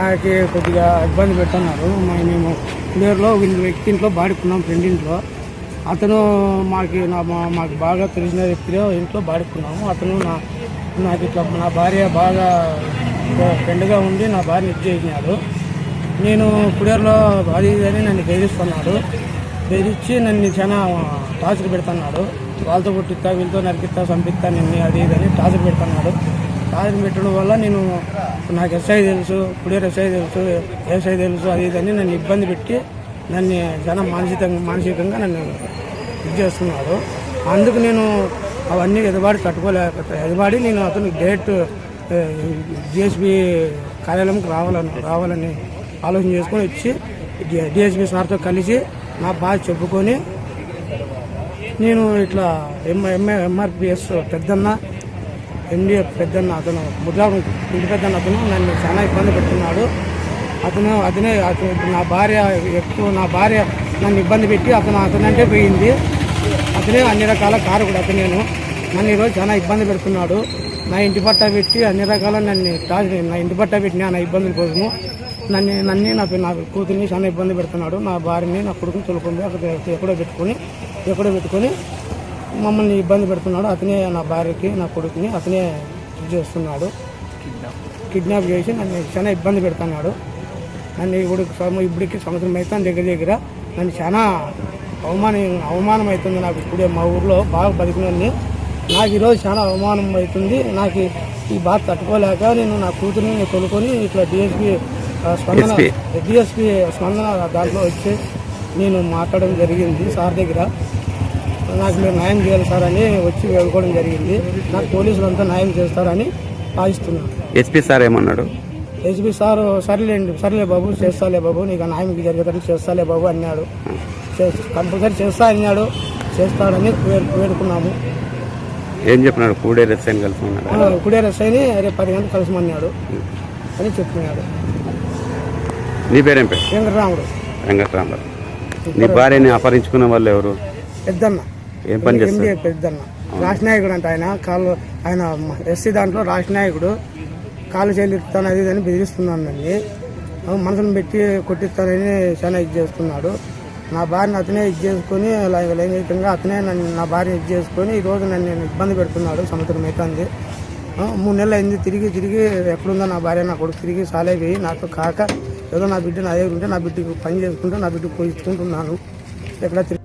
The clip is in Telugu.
నాకు కొద్దిగా ఇబ్బంది పెడుతున్నారు. మేము ప్లేయర్లో వ్యక్తి ఇంట్లో బాడుకున్నాం, ఫ్రెండ్ ఇంట్లో. అతను మాకు బాగా తెలిసిన వ్యక్తిలో ఇంట్లో బాడుకున్నాము. అతను నాకు ఇట్లా నా భార్య బాగా ఫ్రెండ్గా ఉండి నా భార్యను చేసినాడు. నేను ప్లేయర్లో అది అని నన్ను బెదిరిస్తున్నాడు. బెదిరించి నన్ను చాలా టార్చర్ పెడుతున్నాడు. వాళ్ళతో కొట్టిస్తా, వీళ్ళతో నరికిస్తా, చంపిస్తా, నిన్ను అది ఇదని టార్చర్ పెడుతున్నాడు. టార్చర్ పెట్టడం వల్ల నాకు ఎస్ఐ తెలుసు, ప్లేయర్ ఎస్ఐ తెలుసు, ఎస్ఐ తెలుసు, అది ఇదని నన్ను ఇబ్బంది పెట్టి నన్ను చాలా మానసికంగా నన్ను ఇది చేస్తున్నాడు. అందుకు నేను అవన్నీ ఎదుబాడి ఎదుబాడి నేను అతను డైరెక్ట్ డిఎస్పీ కార్యాలయంకి రావాలని ఆలోచన చేసుకొని వచ్చి డిఎస్పీ సార్తో కలిసి నా బాధ చెప్పుకొని నేను ఇట్లా ఎంఆర్పిఎస్ పెద్దన్న, ఎండిఎఫ్ పెద్దన్న, అతను ముద్రాపురం ఇంటి పెద్దన్న, అతను నన్ను చాలా ఇబ్బంది పెడుతున్నాడు. అతనే నా భార్య నన్ను ఇబ్బంది పెట్టి అతనంటే పోయింది. అతనే అన్ని రకాల కారకుడు. అతనేను నన్ను ఈరోజు చాలా ఇబ్బంది పెడుతున్నాడు. నా ఇంటి పట్టా పెట్టి అన్ని రకాల నా ఇంటి పట్టా పెట్టినా నా ఇబ్బందుల కోసము నా కూతుర్ని చాలా ఇబ్బంది పెడుతున్నాడు. నా భార్యని, నా కొడుకుని తొలుకొని ఎక్కడో పెట్టుకొని మమ్మల్ని ఇబ్బంది పెడుతున్నాడు. అతనే నా భార్యకి, నా కొడుకుని అతనే ఇది చేస్తున్నాడు. కిడ్నాప్ చేసి నన్ను చాలా ఇబ్బంది పెడుతున్నాడు. నన్ను ఇప్పటికి సంవత్సరం అవుతాను దగ్గర నన్ను చాలా అవమానం అవుతుంది. నాకు ఇప్పుడే మా ఊర్లో బాగా బతికినని నాకు ఈరోజు చాలా అవమానం అవుతుంది. నాకు ఈ బాధ తట్టుకోలేక నేను నా కూతురిని తొలుకొని ఇట్లా డిఎస్పీ స్పందన దాంట్లో వచ్చి నేను మాట్లాడడం జరిగింది. సార్ దగ్గర నాకు మీరు న్యాయం చేయాలి సార్ అని వచ్చి వేడుకోవడం జరిగింది. నాకు పోలీసులు అంతా న్యాయం చేస్తారని ఆశిస్తున్నాను. ఎస్పీ సార్ ఏమన్నాడు? ఎస్పీ సార్ సరేలే బాబు, చేస్తాలే బాబు, నీకు న్యాయం జరిగేటట్టు చేస్తాలే బాబు అన్నాడు. కంపల్సరీ చేస్తా అన్నాడు. చేస్తాడని వేడుకున్నాము. ఏం చెప్పినాడు? కూడేరు ఎస్ఐని కలుసుకున్నాడు. కూడేరు ఎస్ఐని రేపు 10 గంటలకు కలుసుమన్నాడు అని చెప్తున్నాడు. నీ పేరేం పేరు? వెంకటరాముడు. నీ భార్యని అపహరించుకున్న వాళ్ళు ఎవరు? పెద్దన్న. ఏం పని చేస్తారు? పెద్దన్న రాష్ట్రనాయకుడు అంట. ఆయన ఎస్సీ దాంట్లో రాష్ట్రనాయకుడు. కాలు చేలిస్తాను అది అని బెదిరిస్తున్నానండి. మనసును పెట్టి కొట్టిస్తానని చాలా ఇది చేస్తున్నాడు. నా భార్యను అతనే ఇది చేసుకుని లైంగికంగా అతనే నా భార్యను ఇది చేసుకొని ఈరోజు నన్ను ఇబ్బంది పెడుతున్నాడు. సంవత్సరం అవుతుంది, 3 నెలలు అయింది. తిరిగి ఎక్కడుందో నా భార్య, నా కొడుకు తిరిగి సాలైపోయి నాతో కాక ఏదో నా బిడ్డను అదే ఉంటే నా బిడ్డకు పని చేసుకుంటూ నా బిడ్డకు పోయించుకుంటున్నాను. ఎక్కడ తిరిగి